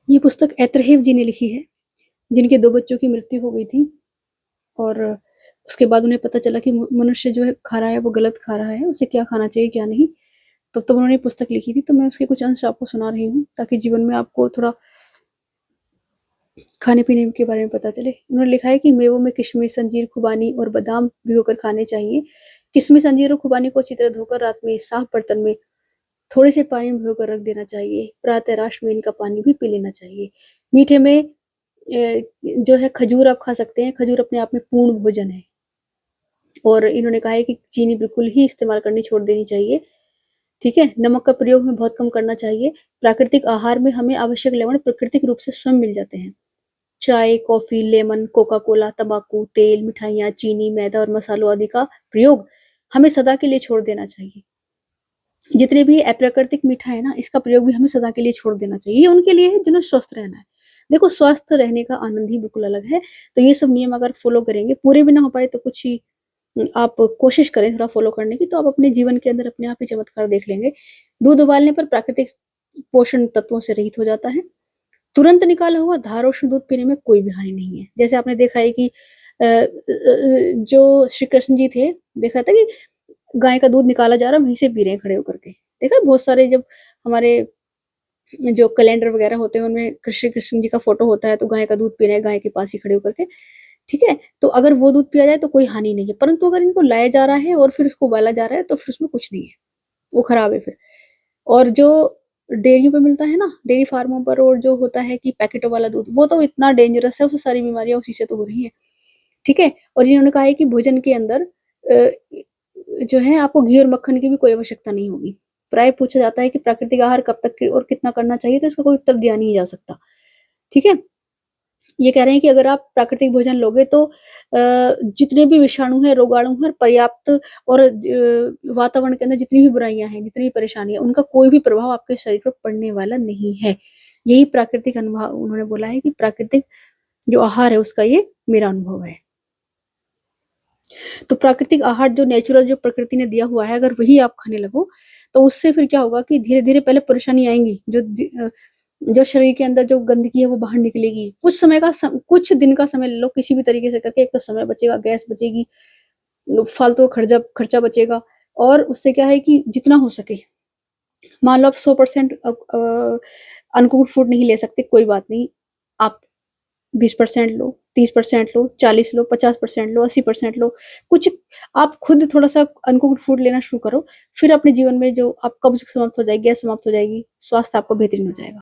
ये पुस्तक ऐतरहेव जी ने लिखी है, जिनके 2 बच्चों की मृत्यु हो गई थी और उसके बाद उन्हें पता चला कि मनुष्य जो है खा रहा है वो गलत खा रहा है, उसे क्या खाना चाहिए क्या नहीं। तब उन्होंने पुस्तक लिखी थी, तो मैं उसके कुछ अंश आपको सुना रही हूँ ताकि जीवन में आपको थोड़ा खाने-पीने के बारे में पता चले। उन्होंने लिखा है कि मेवों में किशमिश, अंजीर, खुबानी और बादाम भिगोकर खाने चाहिए। किशमिश, अंजीर और खुबानी को अच्छी तरह धोकर रात में साफ बर्तन में थोड़े से पानी में भिगोकर रख देना चाहिए। प्रातः राश में इनका पानी भी पी लेना चाहिए। मीठे में जो है खजूर आप खा सकते हैं, खजूर अपने आप में पूर्ण भोजन है। और इन्होंने कहा है कि चीनी बिल्कुल ही इस्तेमाल करनी छोड़ देनी चाहिए, ठीक है? नमक का प्रयोग हमें बहुत कम करना चाहिए। प्राकृतिक आहार में हमें आवश्यक लवण प्राकृतिक रूप से स्वयं मिल जाते हैं। चाय, कॉफ़ी, लेमन, कोका कोला, तम्बाकू, तेल, मिठाइयाँ, चीनी, मैदा और मसालों आदि का प्रयोग हमें सदा के लिए छोड़ देना चाहिए। जितने भी अप्राकृतिक मीठा है ना, इसका प्रयोग भी हमें सदा के लिए छोड़ देना चाहिए। ये उनके लिए है जिन्हें स्वस्थ रहना है। देखो स्वस्थ रहने का आनंद ही बिल्कुल अलग है, तो ये सब नियम अगर फ़ॉलो करेंगे, पूरे भी ना हो पाए तो कुछ ही आप कोशिश करें थोड़ा फ़ॉलो करने की, तो आप अपने जीवन के अंदर अपने आप ही चमत्कार देख लेंगे। दूध उबालने पर प्राकृतिक पोषण तत्वों से रहित हो जाता है। तुरंत निकाला हुआ धारोष्ण दूध पीने में कोई भी हानि नहीं है। जैसे आपने देखा है कि जो श्री कृष्ण जी थे, देखा था कि गाय का दूध निकाला जा रहा है, वहीं से पी रहे हैं खड़े होकर के। देखा है बहुत सारे जब हमारे जो कैलेंडर वगैरह होते हैं, उनमें कृष्ण कृष्ण जी का फ़ोटो होता है, तो गाय का दूध पी रहे हैं, गाय के पास ही खड़े होकर के, ठीक है? तो अगर वो दूध पिया जाए तो कोई हानि नहीं है, परंतु अगर इनको लाया जा रहा है और फिर उसको उबाला जा रहा है, तो फिर उसमें कुछ नहीं है, वो खराब है फिर। और जो डेयरियों पे मिलता है ना, डेयरी फार्मों पर और जो होता है कि पैकेटों वाला दूध, वो तो इतना डेंजरस है, उससे सारी बीमारियाँ उसी से तो हो रही हैं, ठीक है? और इन्होंने कहा है कि भोजन के अंदर अ, जो है आपको घी और मक्खन की भी कोई आवश्यकता नहीं होगी। प्राय पूछा जाता है कि प्राकृतिक आहार कब तक और कितना करना चाहिए, तो इसका कोई उत्तर दिया नहीं जा सकता, ठीक है? ये कह रहे हैं कि अगर आप प्राकृतिक भोजन लोगे तो जितने भी विषाणु हैं, रोगाणु हैं, पर्याप्त और वातावरण के अंदर जितनी भी बुराइयाँ हैं, जितनी भी परेशानियाँ, उनका कोई भी प्रभाव आपके शरीर पर पड़ने वाला नहीं है। यही प्राकृतिक अनुभव उन्होंने बोला है कि प्राकृतिक जो आहार है उसका ये मेरा अनुभव है। तो प्राकृतिक आहार जो नेचुरल जो प्रकृति ने दिया हुआ है, अगर वही आप खाने लगो, तो उससे फिर क्या होगा कि धीरे-धीरे पहले परेशानी आएँगी, जो शरीर के अंदर जो गंदगी है वो बाहर निकलेगी। कुछ दिन का समय ले लो किसी भी तरीके से करके, एक तो समय बचेगा, गैस बचेगी, फालतू खर्चा खर्चा बचेगा और उससे क्या है कि जितना हो सके, मान लो आप 100% अनकुक्ड फूड नहीं ले सकते, कोई बात नहीं, आप 20% लो, 30% लो, 40 लो, 50% लो, 80% लो। कुछ आप खुद थोड़ा-सा अनकुक्ड फूड लेना शुरू करो, फिर अपने जीवन में जो आप कब्ज़ समाप्त हो जाएगी, गैस समाप्त हो जाएगी, स्वास्थ्य आपका बेहतरीन हो जाएगा।